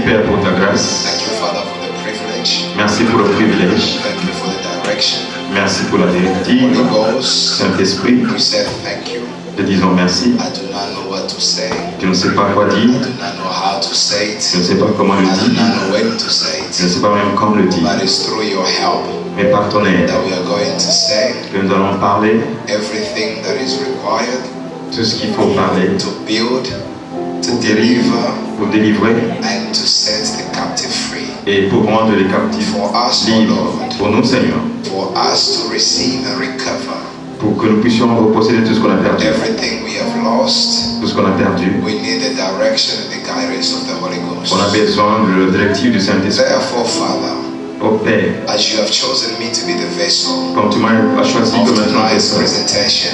Père pour ta grâce. Thank you, Father, for the privilege. Merci pour le privilège. Thank you for the direction. Merci pour la directive. Holy Ghost, Saint-Esprit, we said thank you. te disons merci. I do not know what to say. Je ne sais pas quoi I dire. do not know how to say it. Je ne sais pas comment le I do dire. not know when to say Je ne it. sais pas même quand le dire. But it's through your help Mais par ton aide, that we are going to say que nous allons parler everything that is required tout ce qu'il faut parler to build, to deliver, pour délivrer and to set the captive free. et pour rendre les captifs For us, O libres. Lord, Pour nous, Seigneur, for us to receive and recover pour que nous puissions reposséder tout ce qu'on a perdu. everything we have lost. Tout ce qu'on a perdu. We need the direction and the guidance of the Holy Ghost. On a besoin de la directive du Saint-Esprit. Therefore, Father, Ô Père, as you have chosen me to be the vessel comme tu m'as choisi of comme un tonight's vessel, presentation,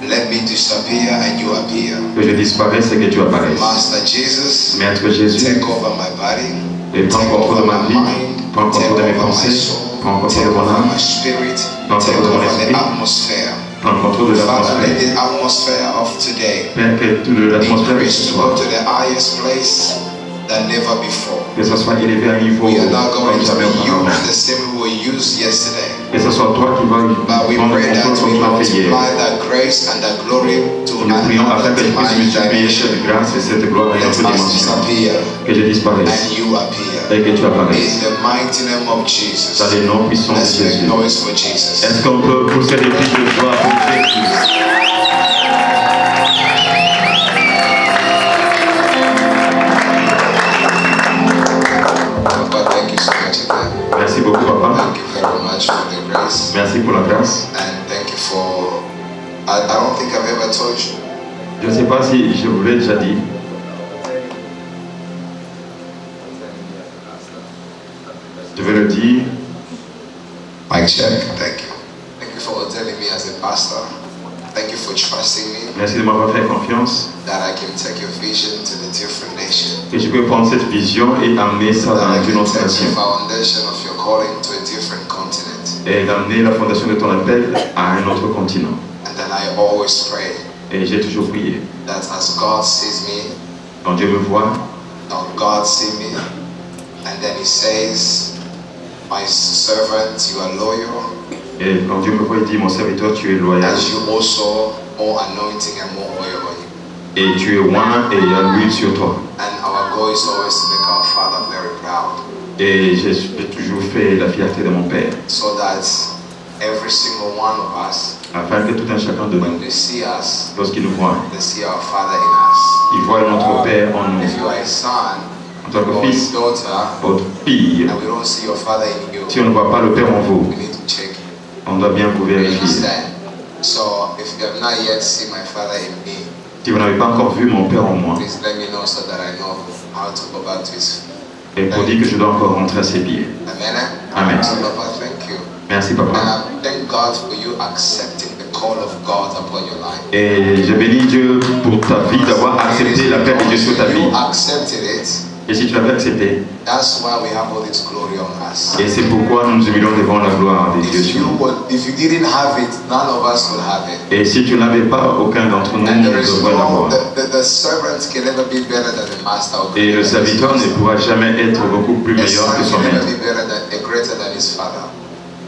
let me disappear and you appear. que je disparaisse et que tu apparaisses. Master Jesus, Maître Jésus, take over my body, et prends take contrôle de over ma my vie, mind, prends take contrôle de mes over my pensées, soul, prends contrôle take de mon over âme, my spirit, prends take contrôle de mon over the esprit, atmosphere. prends contrôle de Father, let l'atmosphère. the atmosphere of today Père, que toute l'atmosphère de increase ce to soir, go to the highest place than never before. que ce soit élevé à un niveau We are not going comme to jamais be auparavant. used the same way we were used yesterday. Que ce soit toi qui vas But we prendre pray that contrôle we comme tu l'as fait hier. multiply that grace and that glory to Nous prions afin que another je puisse divine multiplier dimension. cette grâce et cette gloire à une Let autre us dimension. disappear Que je disparaisse and you appear. et que tu apparaisses. In the mighty name of Jesus. Dans les noms puissants de Let's make Jésus. noise for Jesus. Est-ce qu'on peut pousser des cris de joie pour Jésus? Papa, thank you so much again. Merci beaucoup, Papa. Thank you very much for the grace. Merci pour la grâce. And thank you for, I don't think I've ever told you, Je ne sais pas si je vous l'ai déjà dit. Je vais le dire. Mike check. Thank you. Thank you for telling me as a pastor. Thank you for trusting me Merci de m'avoir fait confiance. that I can take your vision to the different nations. Que je peux prendre cette vision et amener ça That I dans une can autre take nation. the foundation of your calling to a different continent. Et d'amener la fondation de ton appel à un autre continent. And then I always pray Et j'ai toujours prié. that as God sees me, Quand Dieu me voit, now God see me, and then He says, "My servant, you are loyal, et quand Dieu me voit, il dit, mon serviteur, tu es loyal. as you also more anointing and more oil on you." Et tu es oint et il y a l'huile sur toi. And our goal is always to make our Father very proud, Et j'ai toujours fait la fierté de mon Père. so that every single one of us, Afin que tout un chacun de when nous, they see us, lorsqu'il nous voit, they see our Father in us. il voit notre Père en nous. If you are a son En tant que or a fils, daughter, votre fille, and we don't see your Father in you, si on ne voit pas le Père en vous, we need to check. on doit bien vous You vérifier. understand? So if you have not yet seen my Father in me, Si vous n'avez pas encore vu mon Père en moi, please let me know so that I know how to go back to His. et pour dire que je dois encore rentrer à ses pieds. Amen. Amen. So Papa, thank you. Merci, And Papa. I thank God for you accepting the call of God upon your life. Et je bénis Dieu pour ta vie, d'avoir accepté l'appel de Dieu sur ta vie. You accepted it. Et si tu l'avais accepté, That's why we have all this glory on us. et c'est pourquoi nous nous humilions devant la gloire de Dieu sur nous. If you didn't have it, none of us could have it. Et si tu ne l'avais pas, aucun d'entre nous And ne there is devrait l'avoir. the servant can never be better than the master. Et le serviteur ne pourra jamais être beaucoup plus A meilleur que son son can never maître. be better than greater than his father.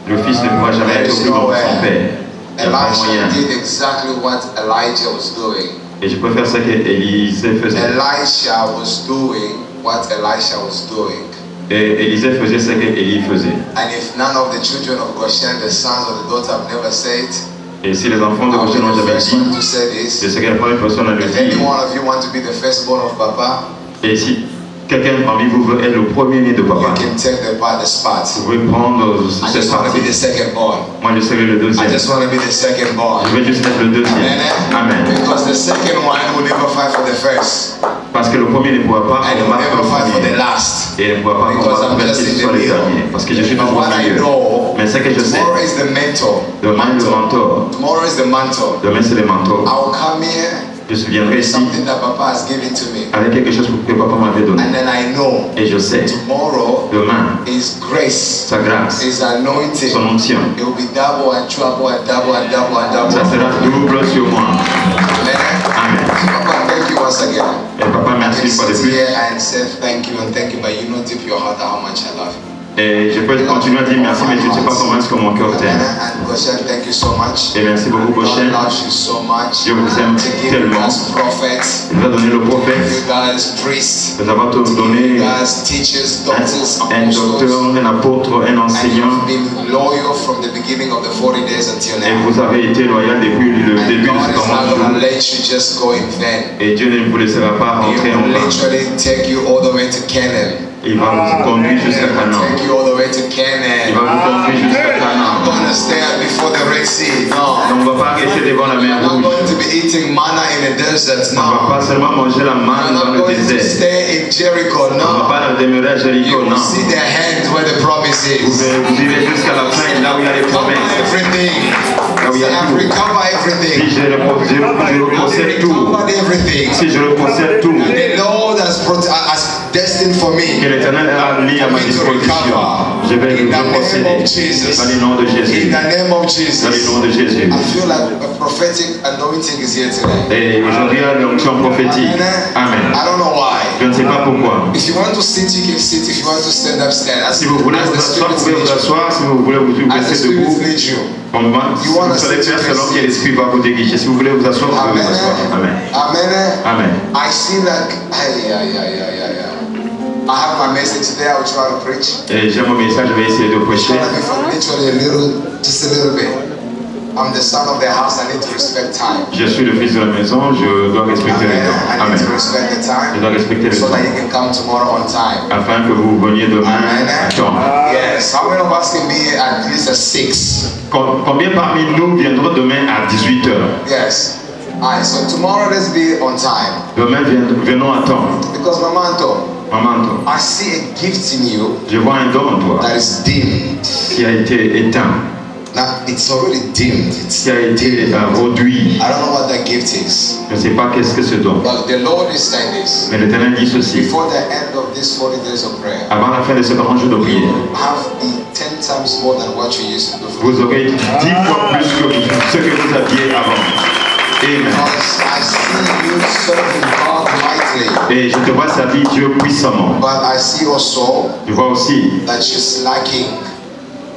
Le fils ne pourra jamais être plus grand que son père. Il n'y a pas moyen. Elijah did exactly what Elijah was doing. Et je préfère ça qu'Élisée faisait. Elisha was doing what Elisha was doing. Et Élisée faisait ce qu'Élie faisait. And if none of the children of Goshen, the sons of the daughter, have never said, Et si les enfants de I'll be Goshen n'ont the jamais first dit, one to say this. je sais que la première personne à le If any dire. one of you want to be the firstborn of Papa, Et si quelqu'un parmi vous veut être le premier-né de you papa, can take the spot. vous pouvez prendre I cette just want to be the partie. second born. Moi, je serai le I deuxième. just want to be the second born. Je vais juste être le deuxième. Amen. Because the second one will never fight for the first. Parce que le premier ne pourra pas And he will combattre never le fight for the premier. last. Et il ne pourra pas Because combattre I'm même just si in ce the soit les middle. derniers. Parce que je suis But toujours au what I milieu. know, Mais ce que je sais, tomorrow is the mentor. demain le mentor, Tomorrow is the mantle. demain c'est le mentor. I will come here Je viendrai with ici something that Papa has given to me. avec quelque chose que papa m'avait donné. And then I know Et je sais, tomorrow demain, His grace, sa grâce, His anointing, son onction, it will be double and triple and double and double and double. ça sera double sur moi. Amen. Amen. Papa, thank you once again. Et papa, I merci can une fois de sit plus. here and say thank you, but you know deep your heart how much I love you. Et je peux continuer à dire merci, mais je ne sais pas comment est-ce que mon cœur t'aime. And Goshen, thank you so much. Et merci beaucoup, Goshen. God loves you so much. Dieu vous aime To give you tellement. guys prophets, Il nous a donné le to prophète, give you guys priests, nous avons to give you donné guys teachers, doctors, un docteur, apostles. un apôtre, un And enseignant. you've been loyal from the beginning of the 40 days until Et now. vous avez été loyal depuis le And début de God ce is not moment. going to let you just go in vain. Et Dieu ne vous laissera pas He entrer en will vain. literally take you all the way to Canaan. Il va vous conduire jusqu'à Canaan. Take you all the way to Il Canaan. va vous conduire jusqu'à I'm Canaan. going to stand before the Red Sea. No. On ne va pas rester devant la mer I'm not rouge. going to be eating manna in the desert. On ne va No. pas seulement manger la manne I'm dans not le going to désert. stay in Jericho. On ne va No. pas demeurer à You Jéricho, will non. see their hands where the promise Vous is. irez jusqu'à la fin, là où il y a les Cover promesses. everything. Là où il y a I've tout. recovered Si everything. je possède tout, Recovered everything. si je possède tout, And the Lord has destined for que me. l'Éternel a mis à ma disposition, je vais In le the name posséder. of Jesus. Dans le nom de In Jésus. the name of Dans le Jesus. nom de Jésus. I feel like a prophetic anointing is here today. Et aujourd'hui, il y a l'onction prophétique. Amen. I don't know why. Je ne sais pas pourquoi. If you want to sit, you can sit. If you want to stand up, stand. As Si vous voulez vous the asseoir, vous pouvez Spirit vous leads you. asseoir. Si vous voulez vous As the rester Spirit debout, leads you. on va. Si vous allez faire selon que l'Esprit va vous diriger. Si vous voulez vous asseoir, vous pouvez vous asseoir. Amen. Amen. Amen. I see like, I have my message there. I will try to preach. Et j'ai mon message, je vais essayer de It's prêcher. gonna be for literally just a little bit. I'm the son of the house. I need to respect time. Je suis le fils de la maison, je dois respecter le Amen. temps. I need Amen. to respect the Je time dois respecter le so temps. that you can come tomorrow on time. Afin que vous veniez demain à temps. Yes. How many of us can be here at least at 6? Combien parmi nous viendront demain à 18h? Yes. Alright, so tomorrow let's be on time. Demain, venons à temps. Because Mamanto, Maman, I see a gift in you je vois un don en toi that is dimmed. qui a été éteint, Now it's already dimmed. It's, qui a été réduit. I don't know what that gift is. Je ne sais pas qu'est-ce que ce don. But the Lord is saying this. Mais l'Éternel dit ceci. Before the end of these 40 days of prayer, Avant la fin de ce grand jour de prière, you have the 10 times more than what you used to do for vous aurez 10 fois plus que ce que vous aviez avant. Amen. Because I see you serving God mightily. Et je te vois servir Dieu puissamment. But I see also Je vois aussi that you're slacking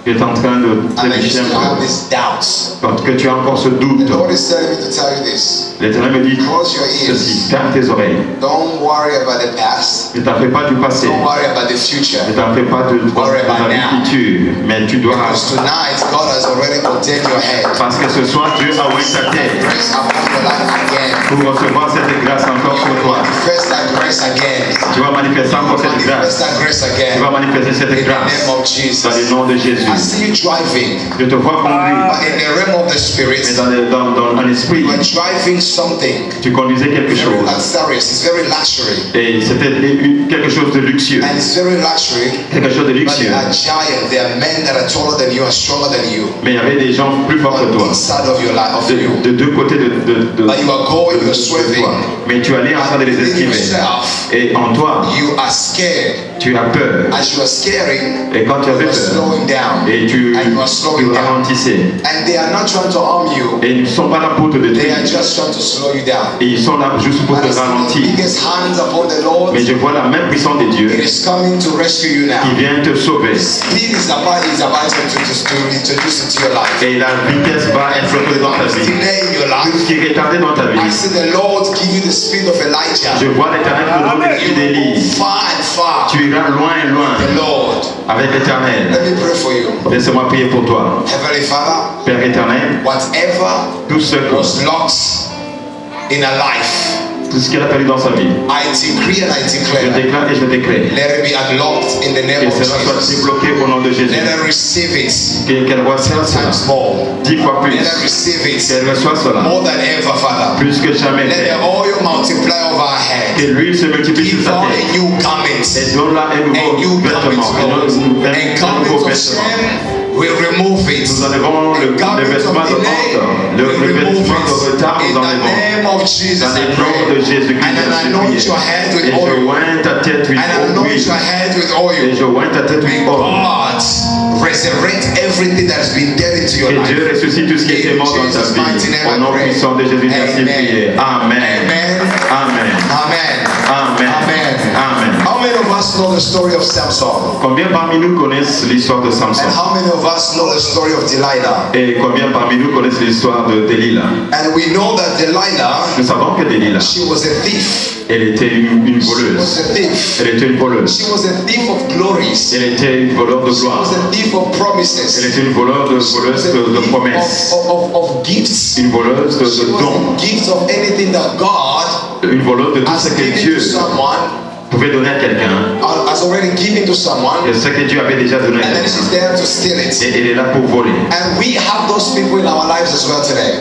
que tu es en train de and that you trébucher still un have peu. these doubts. Parce que tu as encore ce The doute. Lord is telling me to tell you this. L'Éternel me dit Close your ceci. ears. Ferme tes oreilles. Don't worry about the past. Ne t'en fais pas du passé. Don't worry about the future. Ne t'en fais pas de la future. Mais tu dois. Because tonight God has already ordained your head. Parce que ce soir, Dieu a oint ta tête Grace upon your life again. pour recevoir cette grâce encore sur toi. Manifest that grace again. Tu vas manifester encore cette Manifest grâce. that grace Tu again. vas manifester In cette the grâce name of dans le Jesus. nom de I Jésus. see you driving. Je te vois conduire, But in the realm of the mais spirit, dans l'esprit, you are driving something. tu conduisais quelque Very chose. luxurious. It's very luxury. Et c'était quelque chose de luxueux. And it's very luxury. Quelque chose de But luxueux. there are giants. There are men that are taller than you and stronger than you. Mais il y avait des gens plus forts que On toi. each side of your life, of you. De deux côtés de But you are going, you're toi. swerving. Mais tu allais en train de les Within esquiver. yourself, Et en toi, you are scared. tu as peur. As you are scaring, Et quand tu you avais are peur, slowing down. et tu And you are slowing down. ralentissais. And they are not trying to harm you. Et ils ne sont pas là pour te They détruire. are just trying to slow you down. Et ils sont là juste pour And te I see the ralentir. biggest hands upon the Lord. Mais je vois la main puissante de It Dieu is coming to rescue you qui now. vient te sauver. Speed is about to introduce into your life. Et la vitesse va exploser dans ta vie. Delay in your Tout life. ce qui est retardé dans ta I vie. see the Lord give you the speed of Elijah. Je vois l'Éternel te donner l'esprit You will d'Élie. go far and far. Tu iras loin et loin The Lord. avec l'Éternel. Let me pray for you. Laisse-moi prier pour toi. Heavenly Father, Père éternel, whatever tout ce was lost in a life, qu'elle a perdu dans sa vie, I decree and I je declare, déclare et je déclare let it be unlocked in the name que of cela soit Jesus. débloqué au nom de Jésus. Let her receive it Qu'elle reçoive cela 10 times more. 10 fois plus. Let her receive it Qu'elle reçoive cela more than ever, Father. plus que jamais. Let the oil multiply over our Que head. l'huile se multiplie sur Give sa her tête. a new garment. Et donne-la un A nouveau new garment, vêtement. Lord. Un A garment nouveau of vêtement. shame, we remove it. Nous enlevons le garment vêtement of de delay, honte, we le remove vêtement de retard, it. nous In the enlevons. name of Jesus, Dans I le nom de pray. Jésus-Christ, And I je anoint prie. your head with Et je oil. oins ta tête with And I anoint huile. your head with Et je oil. oins ta tête with May oil. God resurrect everything that has been dead into your Que life. Dieu ressuscite tout ce qui était mort dans ta In Jesus' mighty vie. name Au I nom pray. puissant de Jésus, merci Amen. prier. Amen. Amen. Amen. Amen. Amen. Amen. Amen. How many of us know the story of Samson? Combien parmi nous connaissent l'histoire de Samson? And how many of us know the story of Delilah? Et combien parmi nous connaissent l'histoire de Delilah? And we know that Delilah, Nous savons que Delilah, she was a thief. elle était une She voleuse. was a thief. Elle était une voleuse. She was a thief of glories. Elle était une voleur de She gloire. was a thief of Elle promises. était une voleuse She was a de thief promesses. of gifts. Une voleuse She de was dons. a gift of anything that God Une voleuse de tout ce has que given Dieu to someone, pouvait donner à quelqu'un. has already given to someone, Et ce que Dieu avait déjà donné à and then she's quelqu'un. there to steal it. Et elle est là pour voler. And we have those people in our lives as well today.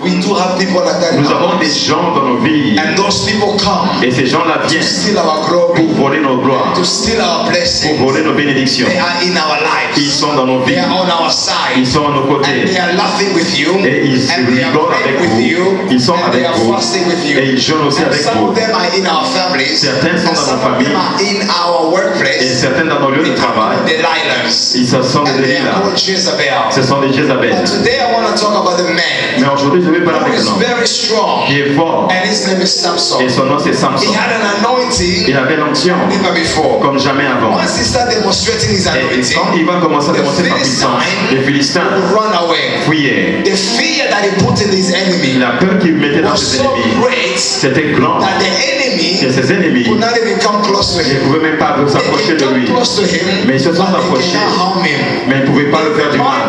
We do have people like that in Nous our avons des lives. gens dans nos vies. And those people come Et ces gens-là to viennent steal our glory, pour voler nos gloires, to steal our pour blessings. voler nos bénédictions. They are in our Ils lives. sont dans nos They vies. are on our side. Ils sont à nos And côtés. they are laughing with you. Et ils And they are rigolent praying avec with vous. you. Ils sont And they avec are vous. fasting with you. Et ils jeûnent aussi And avec some vous. of them are in our families. Certains sont And dans some nos of them familles. are in our Et workplace. certains dans nos lieux de travail. Delilahs. Ils se sont And des they are Delilah. called Jezebel. Ce sont des Jézabel. But today I want to talk about the man Mais aujourd'hui, je vais parler who avec is un homme very strong. qui est fort. And his name is Samson. Et son nom, c'est He Samson. had an anointing Il avait l'onction never before. comme jamais avant. Once he started demonstrating his Et quand anointing, il va commencer à démontrer sa puissance, les Philistins would run away. fuyaient. The fear that he put in his enemy La peur qu'il mettait dans was ses so ennemis, great c'était grand. that the Et enemy ses ennemis could not even come close to ne him. pouvaient même pas s'approcher They de can lui. come close to him, Mais ils se sont but they approchés, cannot harm him. mais ils ne pouvaient pas le faire du mal.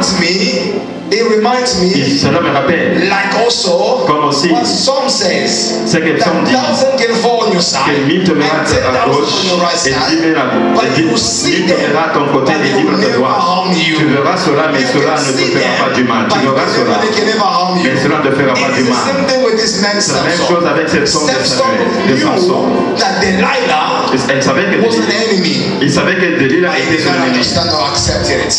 It reminds me, Et cela me rappelle, like also, comme aussi, what Psalm says, ce que le that psaume dit, 1,000 can fall on your side, que 1000 te mettra and à 10,000 gauche on your right et side, 10 000 but you will see 1000 te them, mettra à ton côté but et they 10 000 will à ta never droite. harm you. Tu verras cela, mais You cela can ne te see fera pas du mal. them, Tu verras but cela, they can never harm you. mais cela ne te fera pas It du is the mal. same thing with this man C'est la même Samson. chose avec cette somme de Samson Samuel, de Samson. knew that Delilah Elle savait que was an Delilah, enemy. il savait que Delilah But he était did son not ennemi. understand or accepted it.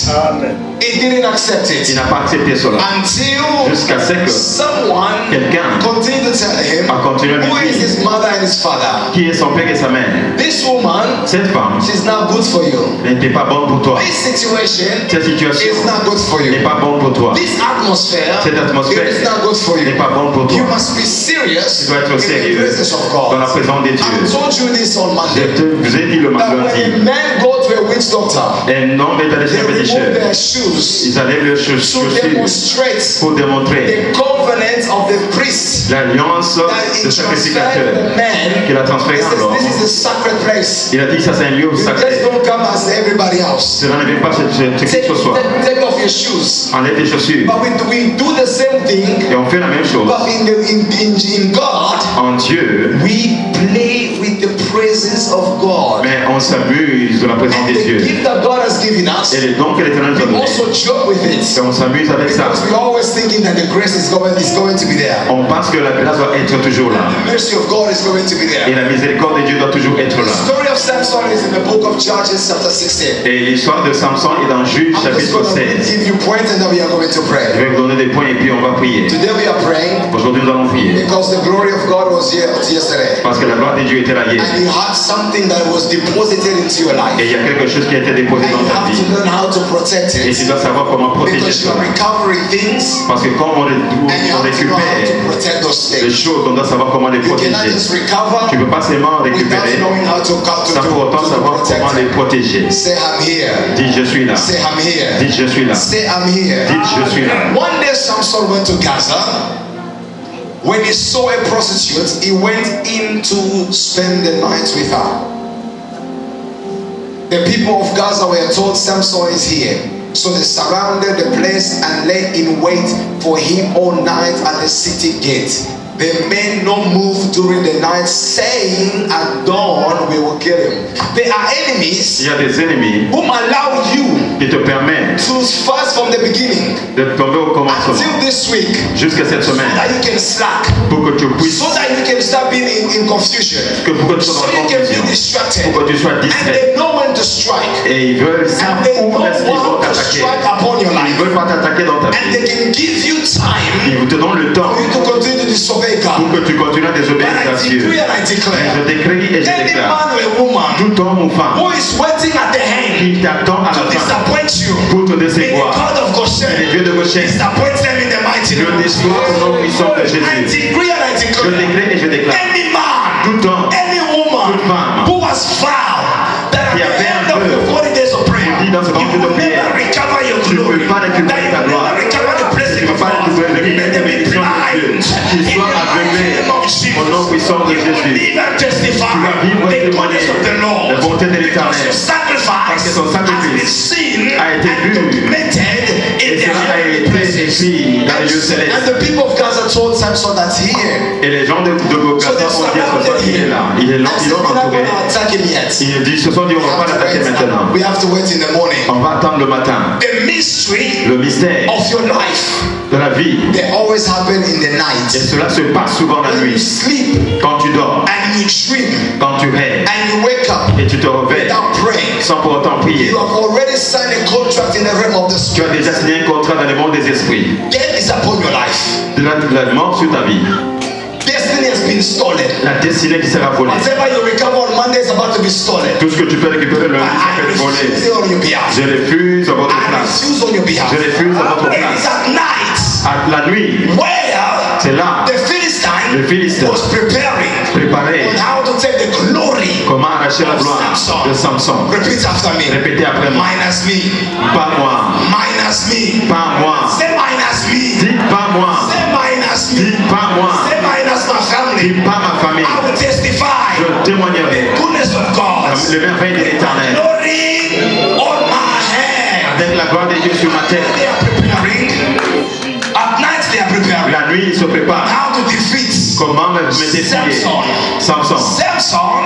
He didn't accept Il it n'a pas accepté cela. until Jusqu'à ce que someone quelqu'un continued to tell him a continué à who lui is dire his mother and his father. qui est son père et sa mère. This woman, Cette femme she's not good for you. n'était pas bonne pour toi. This situation Cette situation is not good for n'est you. pas bonne pour toi. This atmosphere, Cette atmosphère it is not good for n'est you. pas bonne pour toi. You must be serious Tu dois être in the sérieux presence of dans la God. présence de I Dieu. told you this on Je Monday. vous ai dit le That when a mardi, man go to a witch doctor, un homme est allé they chez un remove féticheur. their shoes Ils allaient le to chaussure demonstrate pour démontrer the covenant of the priest l'alliance that de it transferred sacrificateur the man. qu'il a transféré He en says l'homme. this is a sacred place. Il a dit ça c'est un lieu You just sacré. don't come as everybody else. Cela ne vient pas ce que ce soit. Take off your shoes. Enlève tes chaussures. But we do the same thing, Et on fait la même chose. but in God, En Dieu, we play with the presence of God. mais on s'amuse de la présence And des the dieux. gift that God has given us, Et les dons que l'Éternel nous a we donnés. also joke with it. Et on s'amuse avec ça. Because we're always thinking that the grace is going to be there. On pense que la grâce doit être toujours là. The mercy of God is going to be Et there. la miséricorde de Dieu doit toujours être The là. story of Samson is in the book of Judges chapter 16. Et l'histoire de Samson est dans Juge I'm just chapitre going to 16. give you points and then we are going to Je pray. vais vous donner des points et puis on va prier. Today we are praying Aujourd'hui nous allons prier. because the glory of God was here yesterday. Parce que la gloire de Dieu était là hier. And you had something that was deposited into your life. Et il y a quelque chose qui a été déposé And dans you ta have to vie. learn how to protect Et it. tu dois savoir comment protéger Because you cela. are recovering things Parce que quand on and you have to know how récupère to protect those les things. choses, on doit savoir comment les You cannot protéger. just recover Tu ne peux pas seulement récupérer without knowing how to sans pour autant savoir comment les protect it. protéger. Say I'm here. Dis je suis là. Say I'm here. Dis je suis là. Say I'm here. Dis je suis là. One day Samson went to Gaza. When he saw a prostitute, he went in to spend the night with her. The people of Gaza were told Samson is here. So they surrounded the place and lay in wait for him all night at the city gate. The men not moved during the night, saying at dawn we will kill him. They are enemies Il y a des ennemis whom allow you qui te permettent to fast from the beginning de tomber au commencement until this week, jusqu'à cette so semaine that you can slack, pour que tu puisses, so that you can start being in confusion, pour que tu so sois dans you la can be confusion, distracted. pour que tu sois And distrait. they know when to strike, Et ils veulent and savoir they où know est-ce qu'ils vont how to t'attaquer. strike upon your Ils ne life, veulent pas t'attaquer dans ta and vie. they can give you time Ils te donnent le temps for you to continue to disobey pour God. que tu continues à désobéir But I à Dieu. decree and I Je declare, décris et je any déclare. man or a woman Tout homme ou femme who is waiting at the hand qui t'attend à to la fin disappoint you, pour te may the décevoir. God of Et les Goshen dieux de Goshen, disappoint them in the mighty je name of déçois au nom puissant de Jesus. I Jésus. decree and I Je declare, décrète et je déclare. récupérer ta gloire, tu ne peux pas récupérer tes bénédictions de Dieu. Qu'ils soient aveuglés au nom puissant de Jésus. Tu vas vivre et témoigner la bonté de l'Éternel. Parce que son sacrifice a été vu et cela a été écrit dans les lieux célestes. And the people of Gaza told Samson that here. Et les gens de Gaza ont dit à Samson qu'il est là. Ils l'ont entouré. Ils se sont dit on ne va pas l'attaquer maintenant. We have to wait in the morning. On va attendre le matin. The mystery Le mystère of your life, de la vie. they always happen in the night. Et cela se passe souvent la When you nuit. sleep Quand tu dors, and you dream quand tu rêves and you wake up et tu te réveilles without praying, sans pour autant prier. you have already signed a contract in the realm of the Tu as spirit. déjà signé un contrat dans le monde des esprits. Death is upon your life. De la mort sur ta vie. Destiny has been stolen. La destinée qui sera volée. Whatever you recover on Monday is about to be stolen. Tout ce que tu peux récupérer le lundi, ça peut être volé. refuse it on your behalf. Je refuse à votre I place. refuse on your behalf. Je refuse à votre It is place. at night À la nuit, where c'est là, the Philistine le Philistin was preparing préparé on how to take the glory. comment arracher la gloire de Samson. Repeat after me. Répétez après moi. Minus me. Pas moi, Minus me. pas moi. Say minus me. Dites pas moi, Say minus me. dites pas moi, Say minus my family. dites pas ma famille. I will testify Je témoignerai goodness of God. le merveille de l'Éternel. Glory on my head. Avec la gloire de Dieu sur ma tête. They are preparing. At night they are preparing. La nuit, il se prépare. How to defeat Comment me défier Samson. Samson.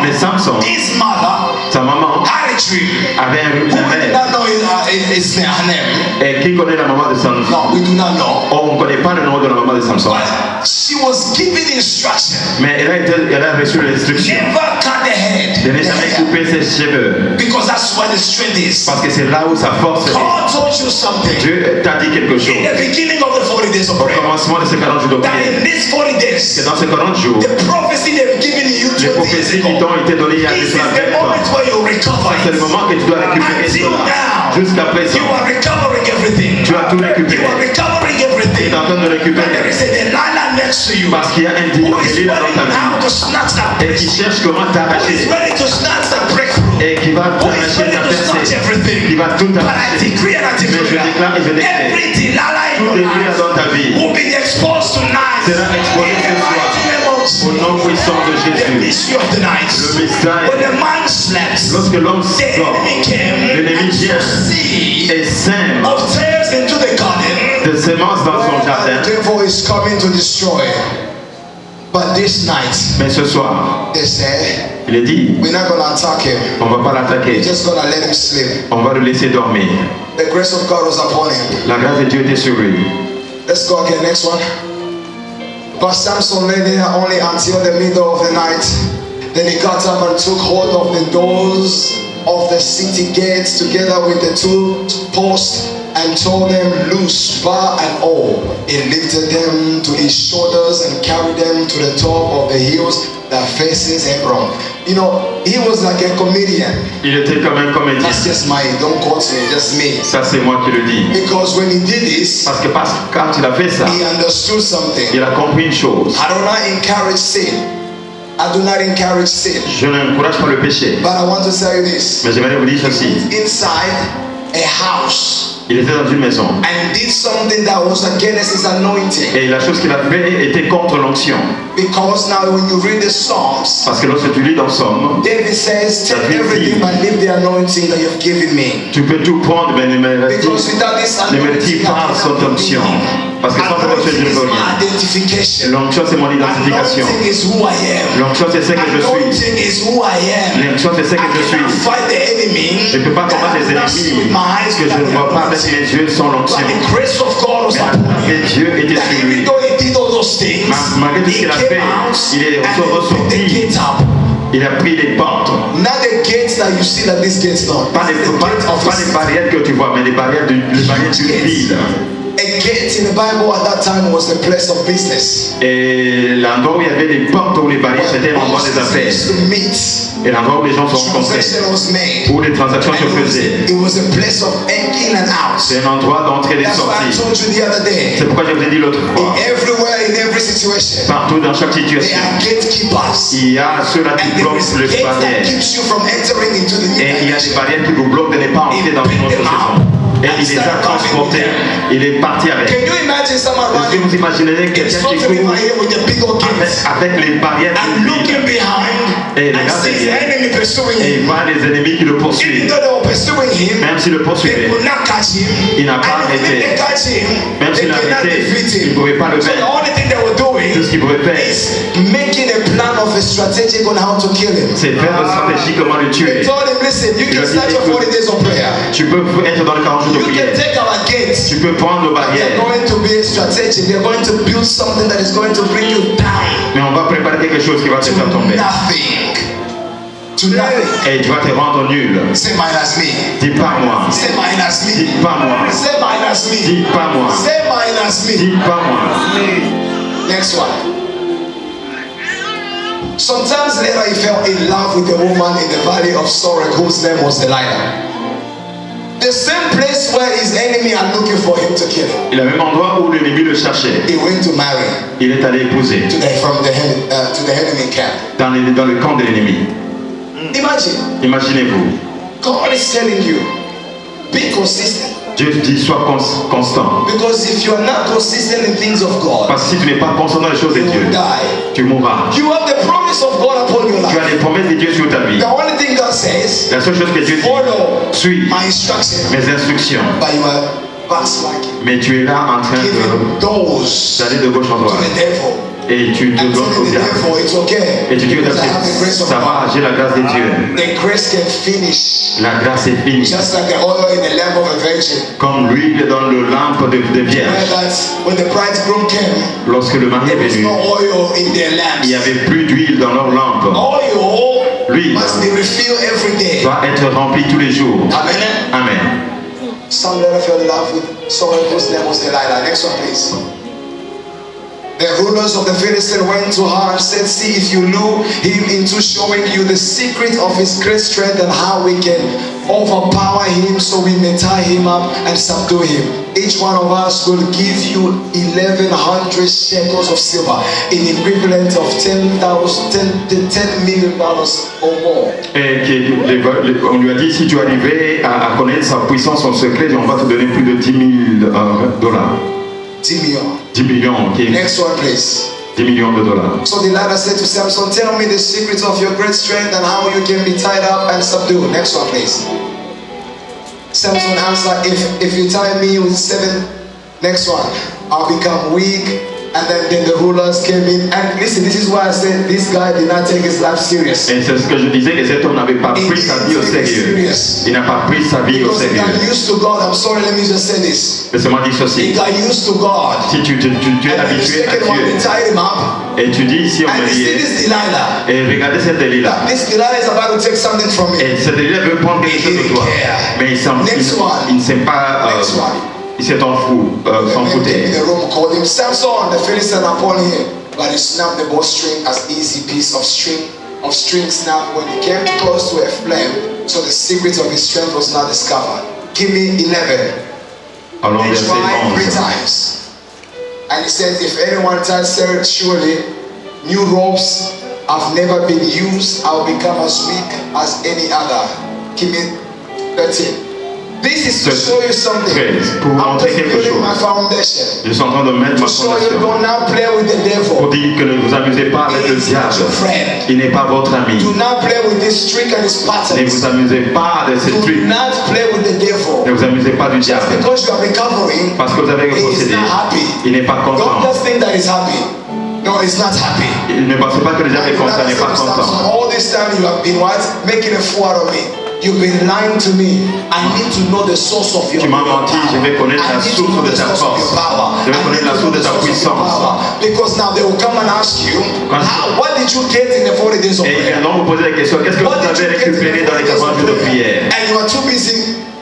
Mais Samson, His mother sa maman, had a dream. avait un Who we do rêve. not know her name. Et qui connaît la maman de Samson? No, we do not know. On ne connaît pas le nom de la maman de Samson. But she was given instruction. Mais elle a reçu l'instruction Never cut the head. de ne jamais couper ses cheveux. Because that's where the strength is. Parce que c'est là où sa force est. God told you something. Dieu t'a dit quelque chose. In the beginning of the 40 days of Au prayer. commencement de ces 40 jours de That prière. in these 40 Que days, dans ces 40 jours, the prophecy they've given you les 20 years prophéties qui ago. t'ont été données il y a This is déjà the 20 ans. moment where you recover C'est le it. moment que tu dois récupérer Until cela. now, Jusqu'à présent, you are recovering everything. tu as tout You récupéré. are recovering everything. Tu es en train de But there récupérer. is a delilah next to you. Parce qu'il y a un Who diable is qui est là ready dans ta now to vie. snatch that Et qui breakthrough? cherche comment Who is t'arracher. ready to snatch that breakthrough? Et qui va Who is t'arracher ready ta to snatch percée. everything? Qui va tout But I arracher. decree and I Mais je declare, déclare et je déclare. every delilah in Tout your délire life dans ta vie will be exposed tonight. sera exposé In ce the soir. mighty name of Au nom puissant de the Jésus. mystery of the night. Le mystère. When the man slept, Lorsque l'homme the sort, enemy came l'ennemi and vient seed et sème of tares into the garden. de semences dans son jardin. The devil is coming to destroy. But this night, Mais ce soir, they say, il est dit, we're not going to attack him. on ne va pas We're l'attaquer. just going to let him sleep. On va le laisser dormir. The grace of God was upon him. La grâce de Dieu était sur lui. Let's go again. Next one. But Samson lay there only until the middle of the night. Then he got up and took hold of the doors of the city gates together with the two posts and tore them loose, bar and all. He lifted them to his shoulders and carried them to the top of the hills that faces Hebron. You know, he was like a comedian. Il était comme un comédien. That's just my, don't quote me, just me. Ça, c'est moi qui le dis. Because when he did this, Parce que quand il a fait ça, he understood something. il a compris une chose. I do not encourage sin. I do not encourage sin. Je n'encourage pas le péché. But I want to tell you this. Mais j'aimerais vous dire ceci. Inside a house Il était dans une maison. and did something that was against his anointing. Et la chose qu'il a fait était contre l'onction. Because now when you read the Psalms, Parce que lorsque tu lis dans Somme, David says, take everything but leave the anointing that you've given me. tu peux tout prendre, mais ne me Because without this retire anointing, pas son onction. Parce que sans cette onction, je ne peux anointing is my rien. identification. L'onction, c'est mon identification. Anointing is who I am. L'onction, c'est ce que je suis. Anointing is who I am. L'onction, c'est ce I que je cannot suis. fight the enemy. Je ne peux pas combattre les that I cannot see with ennemis my eyes que je ne vois pas avec without mes yeux sans l'onction. But the grace of God was upon him. Et Dieu était That sur even lui. though he did all those things, Malgré tout ce he qu'il a came fait, out il est and he put the ressorti. gate up. Il a pris les portes. Not the gates that you see that this gates not. Pas les barrières que tu vois, mais les barrières d'une ville. A gate in the Bible at that time was the place of business. Et l'endroit où il y avait des portes ou les barrières, c'était l'endroit des affaires. Used to meet. Et l'endroit où les gens se rencontraient, Transaction was made. où les transactions se faisaient. It was a place of in and out. C'est un endroit d'entrée et de That's what I sortie. told you the other day. C'est pourquoi je vous ai dit l'autre fois. Everywhere, in every situation, Partout dans chaque there situation, are gatekeepers. il y a ceux-là qui And there bloquent is les gates that barrières. keeps you from entering into the new Et il y a des dimension. barrières qui vous bloquent de ne pas entrer dans une autre saison. Et il les a transportés. Il est parti avec. Can you imagine someone Est-ce que running vous imaginez in quelqu'un front qui of me court right here with the big old gates avec les barrières and d'une looking ville behind Et and regarde sees the derrière. enemy pursuing et il him? voit les ennemis qui le Even poursuivent? though they were pursuing him, Même s'il le they poursuivait, could not catch him. il n'a pas And even if arrêté. they catch him, Même they s'il a cannot arrêté, defeat il ne him. pouvait pas le So the vaincre. only thing they were Tout doing ce qu'il pouvait faire, is making a plan of a strategy on how to kill him. c'est faire une stratégie comment le They tuer. told him, listen, you Il can a dit, start your écoute, 40 days of prayer. Tu peux être dans le 40 jours de You can prière. take our gates. Tu peux prendre nos They're barrières. going to be a strategy. They're going to build something that is going to bring you down Mais on va préparer quelque chose qui va te to faire tomber. nothing. To nothing. Et tu vas te rendre nul. Say minus me. Dis pas moi. Say minus me. Dis pas moi. Say minus me. Dis pas moi. Say minus me. Dis pas moi. Next one. Sometimes later he fell in love with a woman in the valley of Sorek whose name was Delilah. The same place where his enemy are looking for him to kill him. Et le même endroit où l'ennemi le cherchait, He went to marry il est allé épouser to the enemy camp. dans le camp de l'ennemi. Imagine, Imaginez-vous, God is telling you, be consistent. Dieu dit sois constant. Because if you are not consistent in things of God, Parce que si tu n'es pas constant dans les choses de you Dieu, will die. tu mourras. You have the promise of God upon your Tu as life. les promesses de Dieu sur ta vie. The only thing God says, La seule chose que Dieu dit, follow suis my instruction. mes instructions. But you are backsliding, Mais tu es là en train giving those d'aller de gauche en to droite. the devil. Et tu te And donnes telling au the diable. devil it's okay. Et tu dis au Because diable, I have the grace of ça va, God. j'ai la grâce de Dieu. The grace can finish. La grâce est finie. Just like the oil in the lamp of a virgin. Comme l'huile dans le lampe de Where vierge. that when the bridegroom came, Lorsque le mari est there was venu, no oil in their il n'y lamps. avait plus d'huile dans leur lampe. Oil L'huile must be refilled every day. doit être remplie tous les jours. Amen. Amen. Some letter fell in love with someone whose name was Delilah. Next one, please. The rulers of the Philistines went to her and said, see if you lure him into showing you the secret of his great strength and how we can overpower him so we may tie him up and subdue him. Each one of us will give you 1,100 shekels of silver, in equivalent of $10 million or more. Et on lui a dit, si tu arrivais à connaître sa puissance, son secret, on va te donner plus de 10 000 dollars. 10 million. 10 millions, ok. Next one, please. 10 millions de dollars. So Delilah said to Samson, tell me the secret of your great strength and how you can be tied up and subdued. Next one, please. Samson answered, if you tie me with 7, next one, I'll become weak. And then the rulers came in. And listen, this is why I said this guy did not take his life serious. Et c'est ce que je disais, les êtres n'avaient pas pris sa vie au sérieux. Il n'a pas pris sa vie au Because he sérieux. got used to God. I'm sorry, let me just say this. Laissez-moi dire He ceci. got used to God. Si tu es And then the habitué à second one, they Dieu, tied him up. et tu dis ici on And me you see dit, this Delilah. et regardez cette Delilah. This Delilah is about to take something from me. Et cette Delilah veut prendre quelque chose de toi. Mais il ne sait pas, Next one. il s'est s'en The foutait. the room called him Samson, the Philistine upon him. But he snapped the bowstring as easy piece of string snap when he came close to a flame, so the secret of his strength was not discovered. Give me 11. Allons He verset tried 3 11. times. And he said, if anyone tells Sarah, surely new ropes have never been used, I'll become as weak as any other. Give me 13. This is to show you something. Pour vous I'm montrer just quelque building my chose. foundation. Je suis en train de mettre To ma show you fondation. do not play with the Pour devil. dire que ne vous amusez pas avec He le is not diable. your friend. Il n'est pas votre ami. Do not play with this trick and his Ne vous patterns. amusez pas de ce Do truc. not play with the Ne devil. vous amusez pas du Just diable. because you are recovering, Parce que vous avez he is repossédé. not happy. Il n'est pas Don't content. just think that he's happy. No, he's not happy. Il ne pense pas que le diable est content. Il n'est pas content. All this time you have been what? Making a fool out of me. You've been lying to me. I need to know the source of your Tu m'as menti, je vais connaître I la need to source know de the ta source of your force. power. Je vais I connaître need la to source know de the ta source of your puissance. power. Because now they will come and ask you, Quand- what did you get in the 40 days of Et ils prayer? viendront vous poser la question, qu'est-ce que vous What did avez you get in récupéré the dans 40 les days 40 of jours de prayer? prière? And you are too busy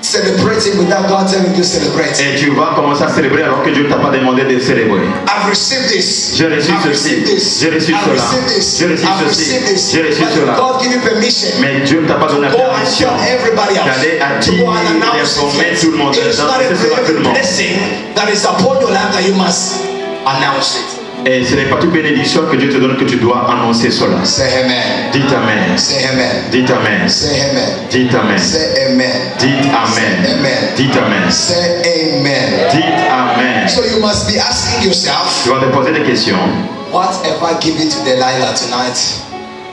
celebrating without God telling you to celebrate. Et tu vas commencer à célébrer alors que Dieu ne t'a pas demandé de célébrer. I've received this. J'ai reçu I've ceci. received this. J'ai reçu I've cela. received this. J'ai reçu I've ceci. received this. J'ai reçu But cela. God give you permission. Mais Dieu ne t'a pas donné la Go and permission tell everybody else d'aller à to dire go and et announce informer it. tout le monde. It's not D'annoncer cela à tout le a monde. blessing that is upon your life that you must announce it. Et ce n'est pas toute bénédiction que Dieu te donne que tu dois annoncer cela. Say amen. Dites amen. Say amen. Dites amen. Say amen. Dites amen. Say amen. Dites amen. Amen. Dites amen. Say amen. Dites amen. So you must be asking yourself, Tu vas te poser des questions. what have I given to Delilah tonight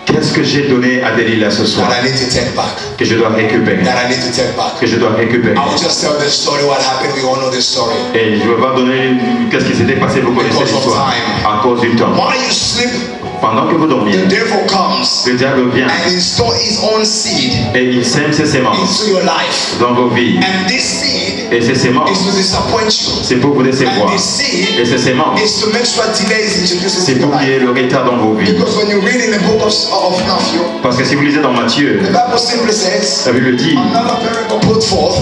Qu'est-ce que j'ai donné à Delilah ce soir that I need to take back? que je dois récupérer? That I need to take back. Que je dois récupérer. I will just tell the story. What happened? We all know the story. Et je vais vous donner qu'est-ce qui s'était passé, vous connaissez Because of l'histoire. time. À cause du temps. While you sleep, Pendant que vous dormiez, the devil comes le diable vient and install his own seed et il sème ses sémences into your life. dans vos vies. And this seed Et ces is sémences, to disappoint you. c'est pour vous décevoir. And this seed Et ces sémences, is to make sure delay is introduced c'est into your pour qu'il y life. ait le retard dans vos vies. Because when you read in the book of Matthew, Parce que si vous lisez dans Matthieu, the Bible simply says, la Bible dit, another parable put forth,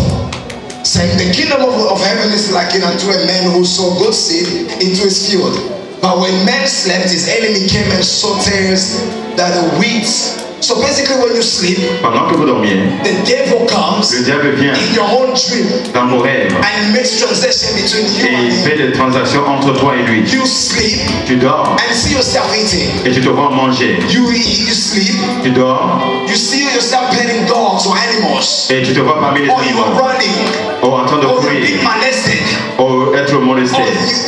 saying the kingdom of heaven is likened unto a man who sowed good seed into his field. But when man slept, his enemy came and sowed tares that the weeds. So basically, when you sleep, pendant que vous dormiez, the devil comes le diable vient in your own dream dans vos rêves and makes transaction between you et il and fait him. des transactions entre toi et lui. You sleep Tu dors and see yourself eating. et tu te vois manger. You eat, you sleep, Tu dors you see yourself petting dogs or animals, et tu te vois parmi les or you are animaux, running, ou en train de or you're being courir, molested, ou être or molesté,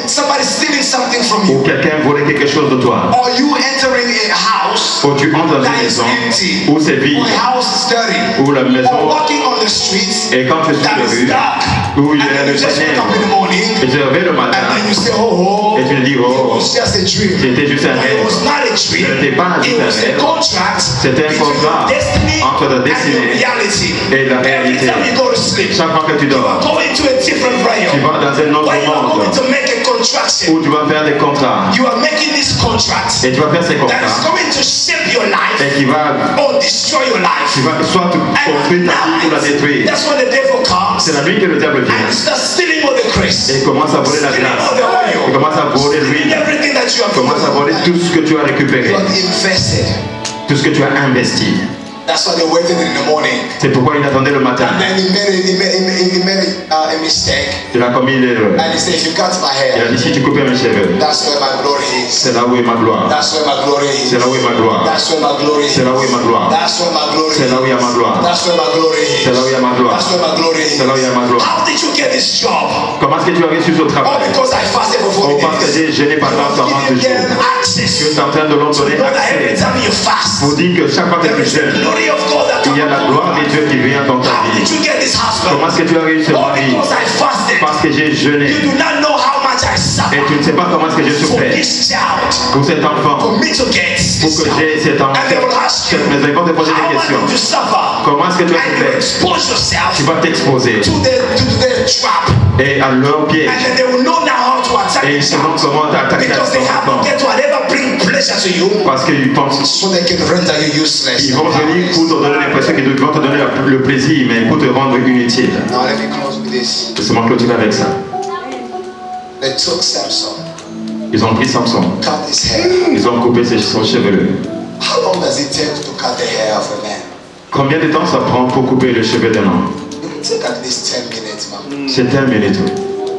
somebody stealing something from ou you, quelqu'un voler quelque chose de toi, or you entering a house ou tu entres dans that une is maison empty, où c'est vide, or a house is dirty, ou la or maison, walking on the streets et quand tu es sur that la is rue, dark, où il y and a then le you just wake up in the ténèbre, morning, et tu te réveilles le matin, and then you say, oh, et tu te dis, it oh, was just a dream. c'était juste un But it rêve. was not a dream. Ce n'était pas It juste un was a rêve. contract C'était un between contrat your destiny entre ta and destinée your reality. et la Every réalité. time you go to sleep, Chaque fois que tu you are dors, going to a different tu realm. vas dans un autre Where you are monde going to make a contraction. où tu vas faire des contrats You are making this contract et tu vas faire ces that is contrats going to shape your life et qui va, or destroy your life. tu vas soit te construire ta vie ou la détruire. That's when the devil comes C'est la nuit que le diable and vient starts stealing all the grace, et il commence à voler la stealing grâce, all the il oil, commence à voler stealing l'huile, everything that you have il commence à voler tout ce que tu as récupéré, you have invested. tout ce que tu as investi. That's why they waited in the morning. C'est pourquoi il attendait le matin. And then he made a mistake. Il a commis l'erreur. And he said, if you cut my Il a hair, dit si tu coupais mes cheveux, that's where my glory is. c'est là où est ma gloire. That's where my glory is. C'est là où est ma gloire. That's where my glory is. C'est là où est ma gloire. That's where my glory C'est là où il y a ma gloire. is. That's where my glory is. C'est là où il y a ma gloire. That's where my glory is. C'est là où il y a ma gloire. How did you get this job? Comment est-ce que tu as reçu ce All travail? because I fasted for 40 Oh, parce que days. j'ai jeûné pendant 40 Giving jours. them access. Tu es en train de leur donner Know that every accès time you fast, pour dire que chaque fois que there tu is the jeûnes, glory of God that il y a la comes. gloire de Dieu qui vient dans ta How did vie. you get this Comment husband? est-ce que tu as réussi ce All mari? because I fasted. Parce que j'ai jeûné. You do not know how much I Et suffer tu ne sais pas comment est-ce que j'ai for souffert this child, pour cet enfant, for me to get pour this que child. j'ai cet enfant. And they will ask you, Cette maison, ils vont te poser des how much questions. did you suffer? Comment est-ce que tu as And you souffert? expose yourself Tu vas t'exposer to the trap. et à leur piège. And then they will know now how to attack Et the ils sauront child. comment t'attaquer Because à they ton have to enfant. get whatever bring pleasure to you, Parce qu'ils pensent, so they can render you useless. ils vont venir pour te donner l'impression qu'ils vont te donner le plaisir, mais pour te rendre inutile. Now let me close with this. Laisse-moi clôturer avec ça. They took Samson, Ils ont pris Samson, cut his hair. ils ont coupé son chevelu. How long does it take to cut the hair of a man? Combien de temps ça prend pour couper le cheveu d'un homme? It will take at least 10 minutes, man. C'est un minute.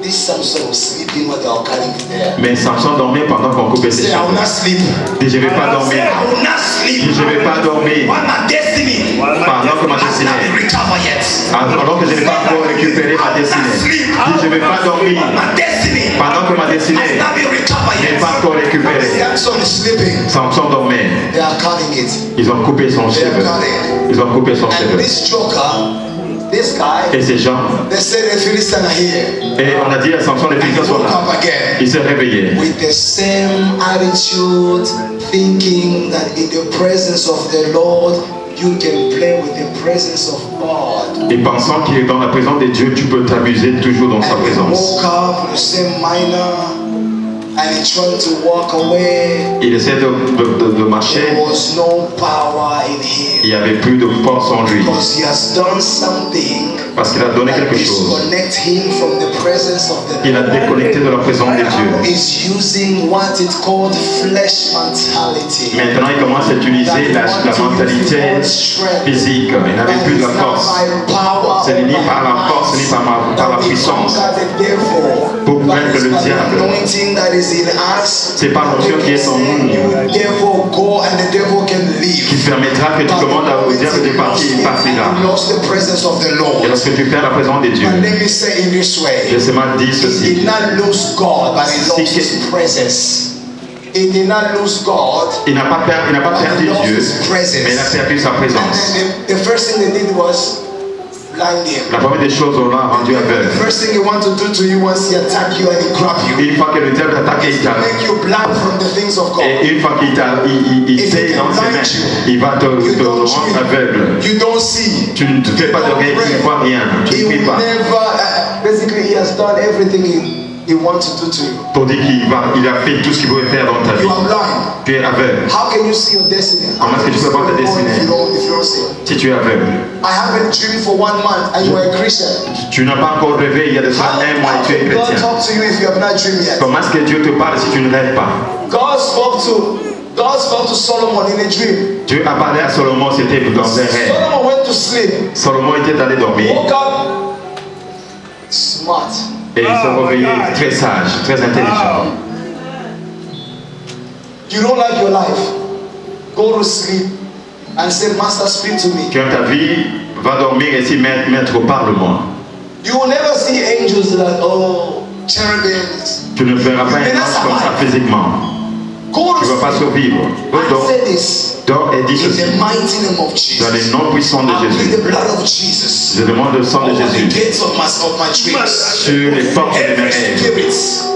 This Samson was sleeping when they were cutting his hair. Mais Samson dormait pendant qu'on coupait ses Say, I will cheveux. not sleep. Il dit, je ne vais pas Say, dormir. I will not sleep. Il dit, je ne vais pas dormir. While my destiny Pendant que ma has not been destinée, recovered yet. alors que je n'ai pas encore récupéré ma destinée. Il dit, je ne vais pas dormir. My destiny Pendant que ma has destinée not been recovered n'est yet. pas encore récupérée. Samson is sleeping. Samson dormait. They are cutting it. Ils ont coupé son They are cheveu. cutting. Ils ont coupé son And cheveu. this joker, this guy, Et ces gens, they said the Philistines are here. et on a dit à Samson, les And he Philistins sont woke là. up again Il s'est réveillé. with the same attitude, thinking that in the presence of the Lord, you can play with the presence of God. Et pensant qu'il est dans la présence de Dieu, tu peux t'amuser toujours dans sa And he présence. woke up with the same manner, and he tried to walk away. Il essaie de marcher. There was no power in Il him n'y avait plus de force en lui. because he has done something Parce qu'il a donné that quelque chose. disconnects him from the presence of the Il a Lord. déconnecté de la présence de Dieu. Is using what is called flesh mentality. Maintenant, il commence à utiliser la mentalité physique. Il n'avait plus de la force. Ce n'est ni par la force, ni par la puissance. Pour vaincre le diable. Anointing that is is in us, c'est par l'onction qui est en nous therefore go and the devil can leave. qui permettra que tu commandes au diable de partir, il partira. You lost the presence of the Lord. Et lorsque tu perds la présence de Dieu, But let me say in this way, laissez-moi dire he ceci. did not lose God, but he lost his presence. He did not lose God, Il n'a pas perdu lost Dieu, his presence. mais il a perdu sa And présence. then the first thing they did was blind him. La première des choses, on l'a rendu aveugle. The first thing he wants to do to you once he attack you and he grab you, Une fois que le diable t'attaque, il t'a make you blind from the things of God. et une fois qu'il t'a fait dans ses mains, il va te rendre aveugle. You don't see. Tu ne fais pas de rien, tu ne vois rien, tu He ne will pries pas. never. Basically, he has done everything he wants to do to you. Pour dire qu'il a fait tout ce qu'il pouvait faire dans ta vie. You are blind. Tu es aveugle. How can you see your destiny? Comment est-ce que tu peux voir ta destinée if you don't see it? si tu es aveugle? I haven't dreamed for 1 month and you are a Christian. Tu n'as pas encore rêvé il y a de ça un mois et tu es God chrétien. talk to you if you have not dreamed yet? Comment est-ce que Dieu te parle si tu ne rêves pas? God spoke to Solomon in a dream. Dieu a parlé à Salomon, c'était dans un rêve. Solomon went to sleep, Salomon était allé dormir woke up, smart. et il s'est réveillé très sage, très intelligent. You don't like your life? Go to sleep and say, Master, speak to me. Tu aimes ta vie, va dormir et si maître, parle-moi. You will never see angels like, oh, cherubims. Tu ne verras pas un ange comme ça physiquement. Go Tu to ne vas pas sleep. survivre. I say this Dors et dis in ceci. the mighty name of Dans les Jesus. noms puissants de I plead Jésus. the blood of Jesus Je demande le sang de over the Jésus gates of my dreams. sur les portes de mes Every rêves. spirit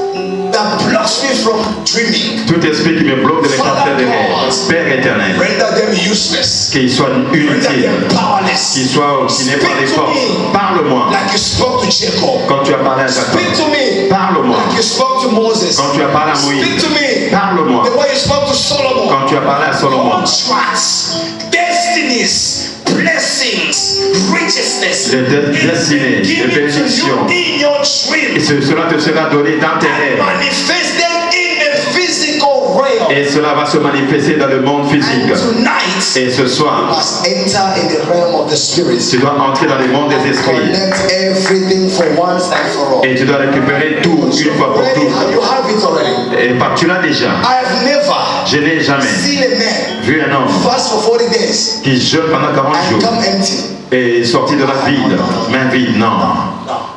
that blocks me from dreaming, Tout esprit qui me bloque de l'écarter des rêves, Père éternel, render them useless, qu'il soit render inutile, them powerless. qu'il n'ait pas les Speak to forces. me Parle-moi like you spoke to Jacob. quand tu as parlé à Jacob. Speak to me Parle-moi like you spoke to Moses. quand tu as parlé à Speak Moïse. to me Parle-moi the way you spoke to Solomon. quand tu as parlé à Salomon. Contracts, destinies, blessings, righteousness. Les destinées, les Given to bénédictions. you in your Et dream. cela te sera donné dans tes rêves. Manifested in the physical realm. Et cela va se manifester dans le monde physique. And tonight, Et ce soir, must enter in the realm of the spirit. tu dois entrer dans le monde des esprits. Collect everything for once and for all. Et tu dois récupérer tout une fois pour Already, toutes. you have it already. Et tu l'as déjà. I have never Je n'ai jamais seen a man vu un homme fast for 40 days qui jeûne pendant 40 and jours come empty. et est sorti de la vide, main vide. Non,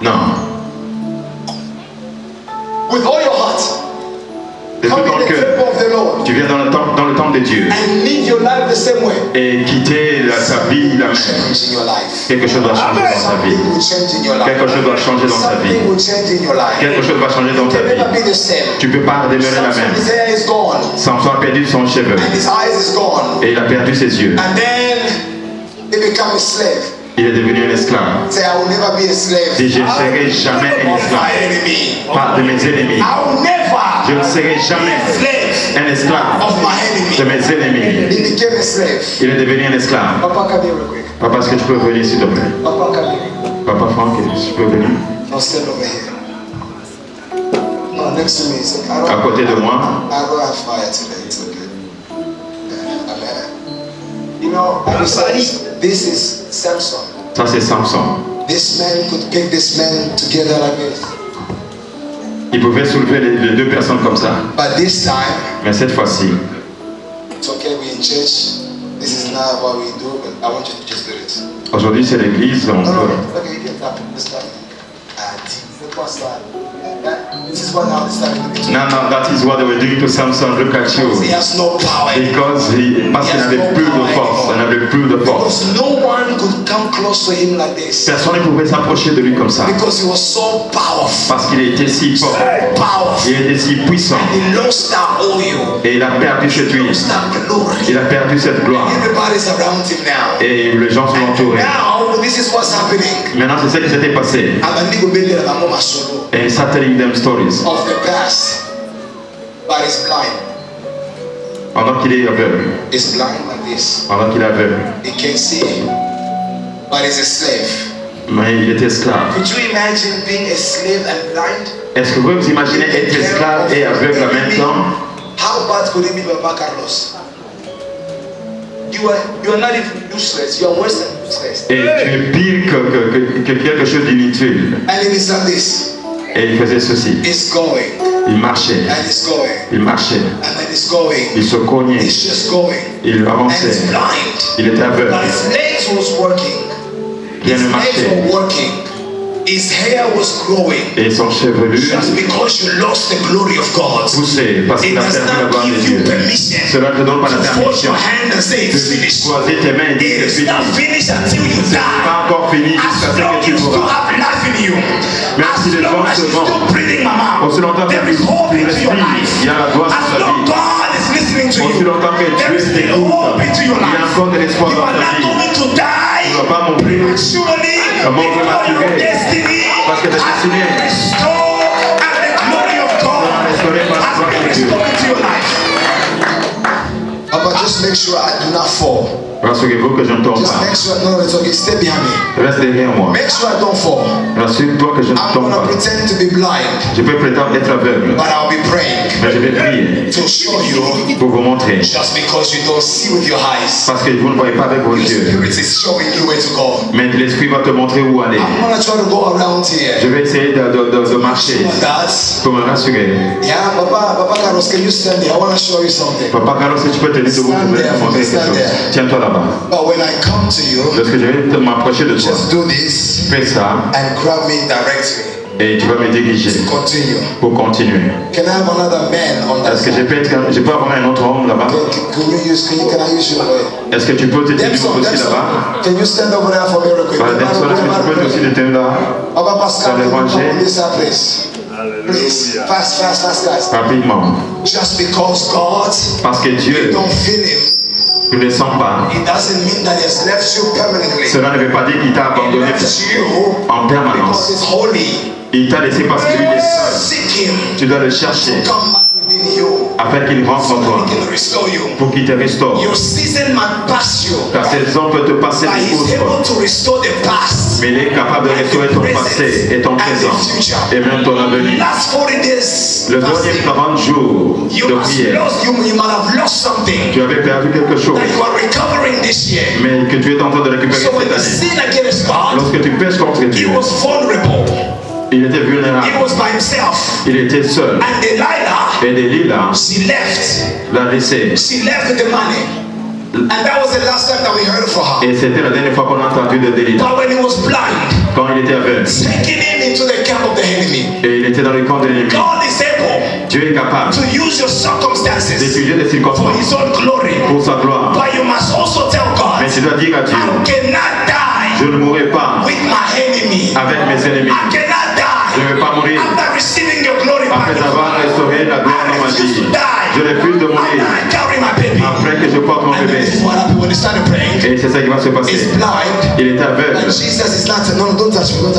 No. non. With all your heart, De tout come ton in the cœur, temple of the Lord tu viens dans le temple de Dieu and live your life the same way. et quitter sa vie la même. Change in your life. Quelque chose doit changer dans ta vie. Something will change in your life. Quelque chose doit changer dans ta vie. Something will change in your life. Quelque chose va changer dans You ta can never vie. be the same. Tu ne peux pas demeurer la Samson, même. his hair is gone Samson a perdu son cheveu and his eyes is gone. et il a perdu ses yeux. And then he become a slave. Il est devenu un esclave. Say, I will never be a slave. Et je ne serai jamais un Of my esclave. enemy. Pas de mes ennemis. I will Je never ne serai jamais be a slave un esclave of my de enemy. mes ennemis. He became a slave. Il est devenu un esclave. Papa, come here real quick. Papa, est-ce que tu peux venir s'il te plaît? Papa, come here. Papa Franck, est-ce que tu peux venir? Now stand over here. No, next to me. It's okay. À côté de moi. I don't have fire today. It's okay. Yeah, amen. You know, this is Samson. Ça, c'est Samson. This man could pick this man together like this. Il pouvait soulever les deux personnes comme ça. But this time, Mais cette fois-ci, it's okay, we're in church. This is not what we do, but I want you to just do it. aujourd'hui, c'est l'église. On No, no, peut... no. Okay, you can tap it. Just tap it. Look what's that. This is what now this time to be. No, no, that is what they were doing to Samson. Look at He you. has no power. Parce qu'il n'avait plus de force. Il n'avait plus de force. Because no one could come close to him like this. Personne ne pouvait s'approcher de lui comme ça. Because he was so powerful. Parce qu'il était si fort. Powerful. Il était si puissant. He lost that oil. Et il a perdu cette huile. Lost that glory. Il a perdu cette gloire. Everybody's around him now. Et les gens sont entourés. Now, this is what's happening. Maintenant, c'est ce qui s'était passé. Et il start telling them stories. Of the past. But he's blind. Pendant qu'il est aveugle. He's blind like this. Pendant qu'il est aveugle. He can't see. But he's a slave. Mais il était esclave. Could you imagine being a slave and blind? Est-ce que vous vous imaginez être esclave et aveugle en même temps? How bad could it be, Papa Carlos? You are not even useless. You are worse than useless. Et tu es pire que quelque chose d'inutile. And it is like this. Et il faisait ceci. It's going. Il marchait. And it's going. Il marchait. And then it's going. Il se cognait. It's just going. Il And avançait. it's blind. Il était aveugle. But his legs was working. Rien His ne legs marchait. were working. His hair was growing. Et son chevelu Just because you lost the glory of God. poussait parce It qu'il a does perdu la not gloire de give Dieu. you permission Cela ne te donne pas la to force permission your hand and say it's finished. de croiser tes mains et dire It c'est is not fini. finished until you C'est die. pas encore fini jusqu'à As ce long que tu as you still mourras. have life in you, Même si as les long gens as se you're vendent, still breathing, mama, aussi longtemps que there tu is hope into your respires, life. il y a la gloire As sur ta long vie. God is listening to Aussi you, longtemps que there is Dieu still t'écoute, hope into your il y a life. encore de l'espoir You dans are ta not vie. going to die Tu ne vas pas mourir prematurely à mort before your prématurée. destiny Parce que ta has destinée been restored and the glory of God sera restaurée par la has gloire been de Dieu. restored into your life. Papa, just make sure I do not fall. Rassurez-vous que je ne tombe Just pas. make sure, no, it's okay, stay behind me. Reste derrière moi. Make sure I don't fall. Rassure-toi que je ne I'm tombe gonna pas. pretend to be blind, Je peux prétendre être aveugle, but I'll be praying mais je vais prier to show you pour vous montrer. just because you don't see with your eyes. Parce que vous ne voyez pas avec vos Your yeux. spirit is showing you where to go. Mais l'esprit va te montrer où aller. I'm gonna try to go around Je here. vais essayer de marcher That's pour me rassurer. yeah, Papa Carlos, can you stand there? I wanna show you something. Papa Carlos, si tu peux tenir debout, je vais te montrer quelque chose. Tiens-toi là-bas. But when I come to you, Lorsque je vais m'approcher de toi, just do this fais ça and grab me directly. et tu vas me diriger Continue. pour continuer. Can I have another man on that Est-ce que side? je peux avoir un autre homme là-bas? Can I use your way? Est-ce que tu peux te tenir Debson, aussi là-bas? can you stand over there for me real quick? Voilà, Debson, est-ce que tu peux aussi te tenir là? Papa Pascal, Ça can you come déranger. on this side, please? Please, fast, guys. Rapidement. Just because God, Parce que you Dieu, don't feel Him, tu ne le sens pas. it doesn't mean that He has left you permanently. Cela ne veut pas dire qu'il t'a He abandonné left you en because permanence. He's holy. Il t'a laissé parce qu'il est seul. Seek Him Tu dois le chercher to come back within you, afin qu'il rentre so en that toi, He can restore you. pour qu'il te restaure. Your season might pass you, Car saison peut te passer but des He's able choses, to restore the past. mais il est capable de restaurer ton passé et ton présent, et même ton avenir. Last 40 days, Le dernier 40 jours you de might prière, have lost something tu avais perdu quelque chose, that you are recovering this year. mais que tu es en train de récupérer So when you cette année. sin against God, Lorsque tu pèches contre he Dieu, was vulnerable. il était He vulnérable, was by himself. il était seul. And Delilah, Et Delilah she left. l'a laissé. She left with the money. And that was the last time that we heard from her. Et c'était la dernière fois qu'on a entendu de Delilah, But when he was blind, quand il était aveugle. taking him into the camp of the enemy, Et il était dans le camp de l'ennemi. God is able Dieu est capable to use your circumstances d'étudier les for circonstances his own glory. pour sa gloire. But you must also tell God, Mais tu dois dire à Dieu, I cannot je die ne mourrai pas with my enemy. avec mes ennemis. I cannot Je ne die vais pas mourir after receiving your glory back. après avoir restauré la gloire dans ma vie. Je refuse de After mourir I carry my baby. après que je porte mon And bébé. this is what happened when he started praying. Et c'est ça qui va se He's passer. blind. Il est aveugle. And Jesus is not, no, don't touch me,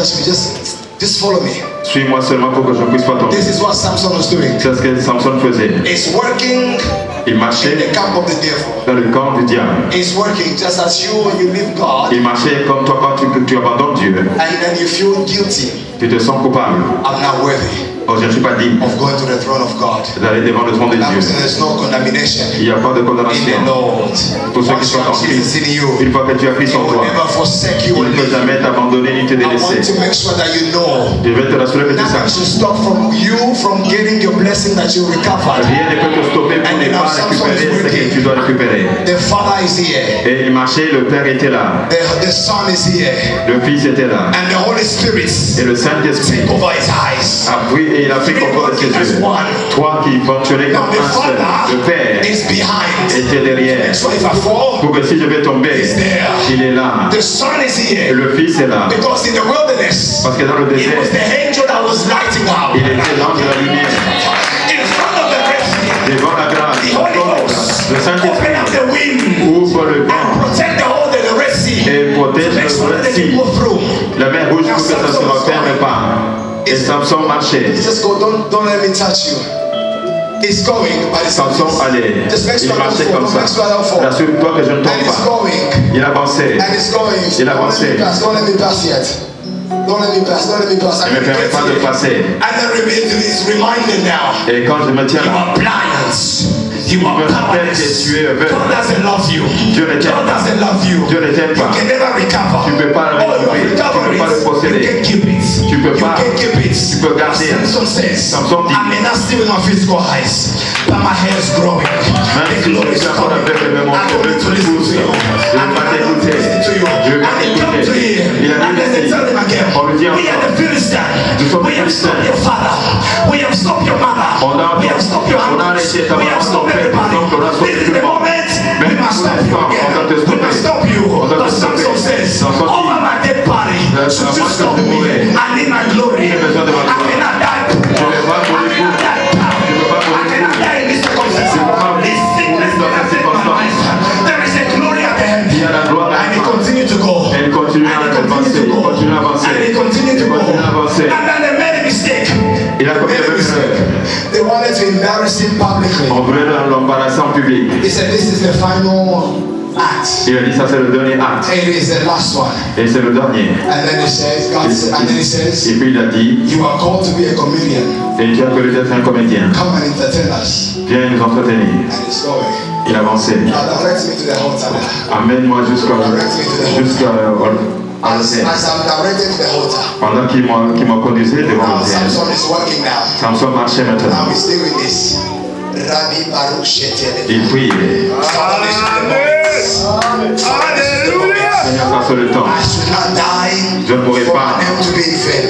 just follow me. Suis-moi seulement pour que je ne puisse pas tomber. This is what Samson was doing. C'est ce que Samson faisait. He's working Il in marchait the camp of the devil. dans le camp du diable. He's working just as you when you leave God Il marchait comme toi quand tu abandonnes Dieu. and then you feel guilty. Tu te sens coupable. I'm not worthy Oh, je ne suis pas digne of going to the throne of God. d'aller devant le trône de That means Dieu. there's no condemnation Il n'y a pas de in the condamnation Lord. pour ceux qui Once sont you en have Jesus Christ. in you, Une fois que tu as Christ He en will toi, never forsake you il or ne peut leave you. jamais t'abandonner ni te I want délaisser. to make sure that you know Je vais te rassurer que tu nothing saches. should stop you from getting your blessing that you recovered. Rien ne peut te stopper pour ne pas récupérer ce que tu dois récupérer. The Father is here. Et il marchait, le Père était là, The Son is here. le Fils était là, And the Holy Spirit et le Saint-Esprit take over his eyes. a pris et il a pris contrôle de ses yeux. Toi qui fonctionnais Now comme the un seul, Father le Père is behind. était derrière. So if I fall, Pour que si je vais tomber, He's there. il est là. the Son is Et here. le Fils est là. Because in the wilderness, Parce que dans le it was désert, the angel that was lighting out. il était l'ange de la lumière. In front of the Red Sea, Devant la grâce, the Holy Ghost le open Saint-Esprit up the wind ouvre le vent and protect the whole of the Red Sea. et protège Make sure le that they récit. can go through. La mer rouge pour que ça ne se referme pas. Et Samson marchait. Just go, don't let me touch you. It's going, but it's Samson allait. Just make sure Il I don't marchait fall. comme ça. Make sure I don't fall. Rassure-toi que je ne And tombe it's pas. going. Il avançait. And it's going. Il Don't let avançait. me pass. Don't let me pass yet. Don't let me pass. Don't let me pass. Il ne me permet pas de passer. And then it's reminded now. Et quand je me tiens You là, are blind. You are me rappelle que powerless. tu es aveugle. God doesn't love you. Dieu ne t'aime God pas. doesn't love you. Dieu ne t'aime You pas. can never recover. Tu peux pas le All your retrouver. Tu peux pas le recoveries, posséder. you can keep it. Tu peux You pas. can keep it. Tu peux garder. Samson says, Samson dit, I may not see with my physical eyes, but my hair is growing. même The si glory je is suis encore coming. aveugle, mais mon I don't need to listen pousse. to you. Je ne vais pas t'écouter. To you. Je vais pas And they come to t'écouter. him. Il a And dit then they ici. tell him again, On lui dit we are the encore. Philistines. Nous sommes We les have stopped Philistins. your father. We have stopped your mother. We have stopped your On a uncles. arrêté ta We have maman, ton stopped père, everybody. ton oncle, on a stoppé This is tout the le monde. moment. Mais We must pour stop you l'instant, again. on va te We stopper. must stop you. On va te But stopper. Samson says, Samson dit, over my dead body, should you moi, stop je vais me? mourir. I need my glory. J'ai besoin de ma I gloire. cannot die. Je vais pas I mourir cannot pour. die. Je peux pas I mourir cannot pour. die in this circumstance. Je peux pas This sickness mourir dans cannot cette take my life. circonstance. There is a glory at the end. Il y a la gloire à And la he fin. continued to go. Et il continue à And he avancer. continued to Il go. continue à avancer. And he continued to Il go. continue à avancer. And then they made a mistake. Il a commis la même erreur. They wanted to embarrass him publicly. On voulait l'embarrasser en public. He said, this is the final act. Il a dit ça c'est le dernier acte. It is the last one. Et c'est le dernier. And then he says, God said, and then he says, Et puis il a dit, you are called to be a comedian. et tu as appelé d'être un comédien. Come and entertain us. Viens nous entretenir. And he's going. Il avançait. Now direct me to the altar now. Amène-moi jusqu'à As I'm directed to the altar. pendant qu'il m'a conduisé devant Now le ciel. Samson is working now. Samson marchait Now maintenant. he's doing this. Rabbi Baruch Shetel. Il prie. Father, this is the moment. Father, this is the moment. Seigneur, passe le temps. I should not die Je ne mourrai for pas. my name to be in vain.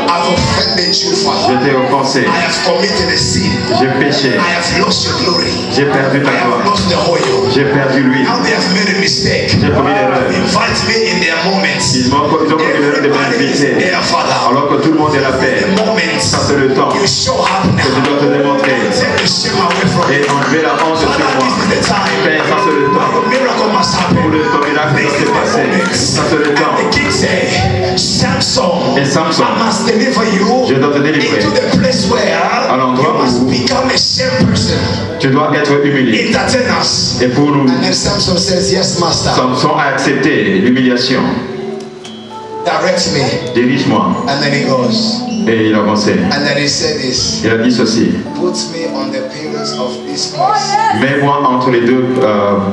I've offended you, Father. J'étais offensé. I have committed a sin. J'ai péché. I have lost your glory. J'ai perdu I ta have gloire. lost the oil. J'ai perdu l'huile. Now they have made a mistake. J'ai commis l'erreur. Invite me in their moments. Ils ont commis l'erreur de Everybody is m'inviter. there, Father. Alors que tout le monde est la paix. The moments Ça c'est le temps you show up que je now. dois te démontrer. Take the shame away from Et me. enlever la honte sur Father, moi. this is the time. Père, ça c'est le temps. Your miracle must happen. Pour ton miracle This doit is se the passer. moment. Ça c'est le temps. And the king said, Samson, Et Samson, I must deliver you je dois te délivrer. into the place where l'endroit you must où- become a shame person. Tu dois être humilié. Entertain us. Et pour nous, And then Samson says, yes, master. Samson a accepté l'humiliation. Direct me. Dirige-moi. And then he goes. Et il avançait. And then he said this. Il a dit ceci. Put me on the pillars of this place. Mets-moi entre les deux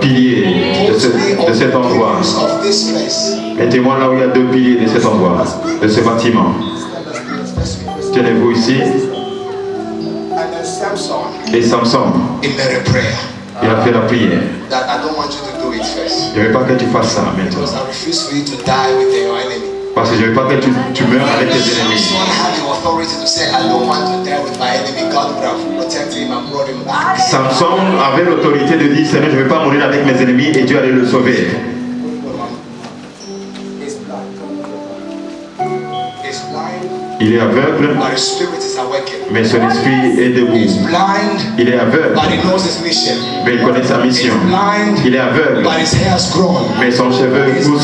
piliers Put me on de the cet endroit. pillars of this place. Mettez-moi là où il y a deux piliers de cet endroit, de ce bâtiment. Tenez-vous ici. And then Samson, Et Samson, he made a prayer il a fait la prière. that I don't want you to do it first. Je ne veux pas que tu fasses ça maintenant. Because I refuse for you to die with your enemy. Parce que je ne veux pas que tu meurs avec tes ennemis. Samson had the authority to say, I don't want to die with my enemy. God would have protected him and brought him back. Samson avait l'autorité de dire, Seigneur, je ne veux pas mourir avec mes ennemis et Dieu allait le sauver. He's blind. He's blind, Il est aveugle, but his spirit is awakened. mais son esprit est He's debout. blind, Il est aveugle, but he knows his mission. mais il connaît sa He's mission. blind, Il est aveugle, but his hair has grown. mais son cheveu pousse.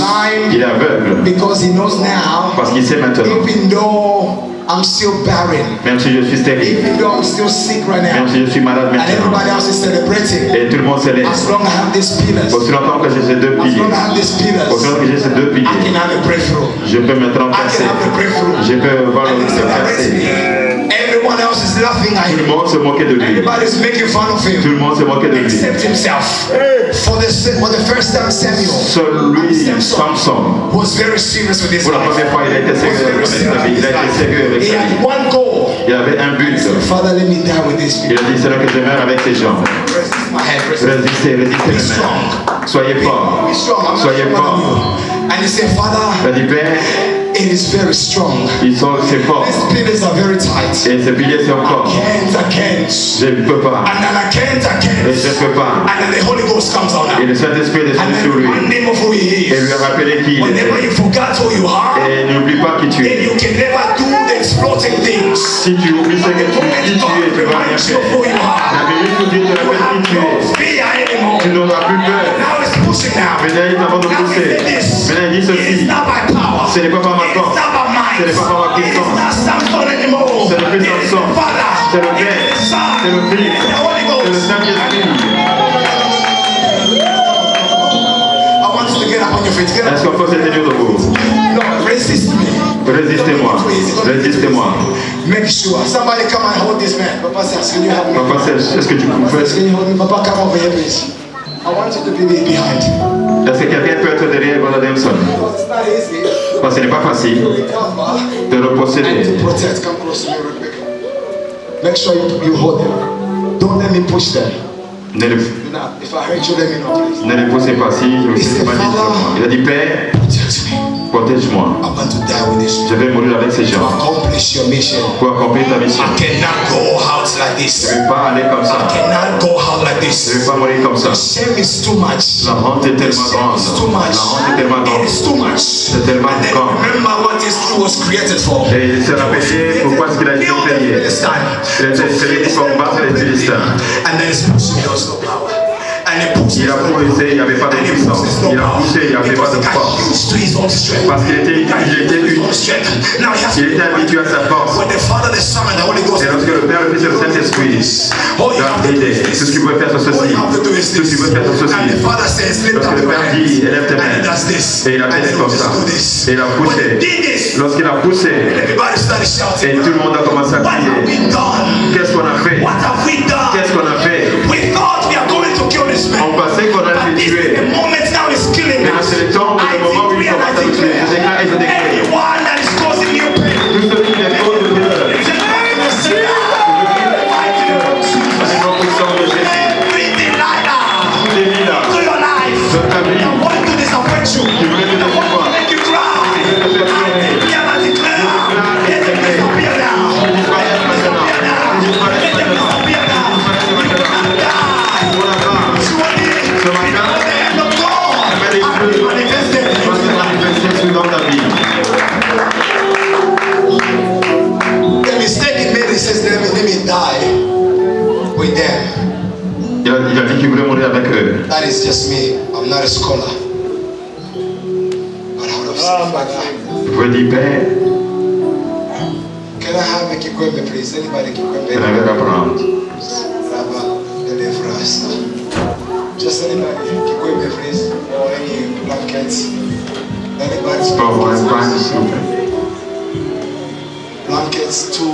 Il est aveugle, Because he knows now, parce qu'il sait maintenant, even though I'm still barren, même si je suis stérile, even though I'm still sick right même now, si je suis malade and maintenant, everybody else is celebrating, et tout le monde célèbre. as long as I have these pillars, Aussi longtemps que j'ai ces deux as piliers, long as I have these pillars, aussi longtemps que j'ai ces deux I piliers, can have a breakthrough. je peux maintenant I passer. can have a breakthrough. Je peux voir And le he celebrates passer. me. Everyone else is laughing at Tout le him. monde se moquait de lui. Everybody's making fun of Tout him. le monde se moquait de lui. Except himself. For the first time, Samuel Seul lui, Samson, was very serious with his pour la life. première fois, il a été Was sérieux very avec sa serious vie. with Il a his été sérieux life. avec He sa vie. had one goal. Il avait un but. Father, let me die with these Il people. a dit, c'est là que je meurs avec ces gens. Resist my head. Resist. Résistez, résistez Be les strong. mains. Soyez forts. Be strong. I'm not Soyez stronger than forts. you. And he said, Il Father, a dit, Père, it is very strong. c'est fort. These pillars are very tight. Et ces piliers sont forts. I can't. Je ne peux pas. And then I can't. Et je ne peux pas. And then the Holy Ghost comes out Et now. le Saint-Esprit est And descendu sur then lui. one name of who he Et lui is. a rappelé qui il Whenever you était. forgot who you are, Et n'oublie pas qui tu then es. you can never do the exploiting things. Si tu oublies ce que qui And tu God es, tu vas rien reminds you of faire. who you are. La minute où Dieu te You rappelle have qui tu no es, fear anymore. tu n'auras plus peur. Now it's pushing now. Maintenant, il est en train de Now he pousser. said this. Maintenant, il dit It's ceci. not by power. Ce n'est pas par ma It's force. not by might. Ce n'est pas par ma It's puissance. not Samson anymore. C'est le plus It is Samson. the Father. C'est le It Père. is the Son. C'est le Fils. It is the Holy C'est le Ghost. Saint-Esprit. I want you to get up on your feet. Get up. Est-ce qu'on peut se tenir debout? No, resist me. Résistez-moi. Résistez-moi. Make sure. Somebody come and hold this man. Papa says, can you help me? Papa Serge, est-ce que tu Papa peux says, can you hold me? Papa, come over here, please. I want you to be behind. Est-ce que quelqu'un peut être derrière Brother Dempson? Because it's not easy Parce que ce n'est pas facile to recover de le and posséder. to protect. Come close to me real quick. Make sure you hold him. Don't let me push them. Ne le, You know, if I hurt you, let me know, please. ne le poussez pas si je vous ai pas dit sur moi. Il a dit, Père, Protect me. protège-moi. I'm about to die with this. Je vais mourir avec ces To gens accomplish your mission. pour accomplir ta mission. I cannot go out like Je this. ne vais pas aller comme I ça. cannot go out like Je ne this. vais pas mourir comme ça. The shame is too much. La honte est tellement Shame grande. is too much. La honte est tellement It grande. is too much. C'est tellement And then grand. remember what this tree was created for. Et il s'est rappelé pourquoi est-ce qu'il a été Kill the créé. Philistine. Il a été créé pour combattre les Philistins. And then it's pushing, there was no power. And he pushed, Il a poussé, il n'y avait pas de and he puissance. pushed, no Il a power. poussé, il n'y avait pas Because de he got force. used to his own strength. Parce qu'il était, He got il était, used to his own strength. Now he has il était habitué à sa force. when the Father, the Son, and the Holy Ghost. Et lorsque le Père, le Fils et le Saint-Esprit All you l'a have to do aidé, is tout ce this. qu'il veut faire sur All ceci, you have to do is tout ce qu'il veut faire sur this. ceci. And the Father says, lift Lorsque up le your Père hand. dit, élève tes And he mains, does this. et il a And fait then comme he ça, just do this. et il a When he poussé. did this, Lorsqu'il a poussé, everybody started et shouting, tout le monde a commencé à what have we crier, done? qu'est-ce qu'on a fait? What have we done? Qu'est-ce qu'on a fait? We thought we are going to kill this man. On pensait qu'on allait But le this is tuer. the moment now is killing Mais us. c'est le temps, I le moment où il decree and commence I à nous tuer. Je déclare et je declare, déclare. anyone that is causing you pain, Tout ce qui est cause de douleur, everything like that tout est mis là. to your life, Dans ta vie, that want to disappoint you, that want to make you cry, I declare and I declare, let them disappear now. Let them disappear now. Let them disappear now. You will not die. Surely, before the end of God, I will be manifested in va se your life. manifester dans ta vie. The mistake he made, he says, let me die with them. Il a dit qu'il voulait mourir avec eux. That is just me. I'm not a scholar. But I would have said, Father, Il pouvait dire, Père, can I have a kikwembe, please? Anybody je kikwembe? n'avais à prendre. Rabba, deliver us. Just anybody kikwembe, please? Or any blankets? Anybody's Pour avoir un pain, blankets? s'il vous plaît. Blankets, 2, 1.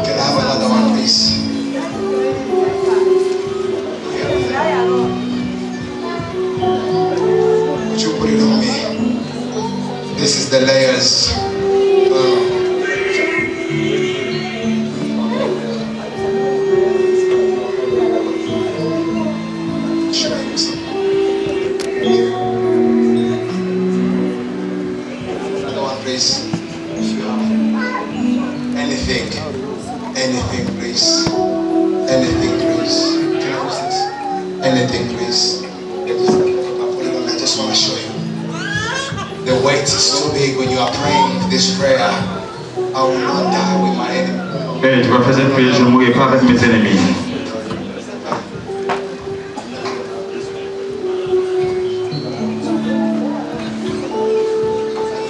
Can I have another one, please? Would you put it on me? This is the layers. Should I use some? Another one, please. If you have anything, please. Anything, please. Can I use this? Anything, please. I just want to show you. The weight is too big when you are praying this prayer. I will not die with my enemy. Et tu vas faire cette prière, je ne mourrai pas avec mes ennemis.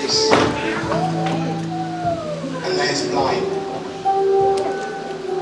This. And then it's blind.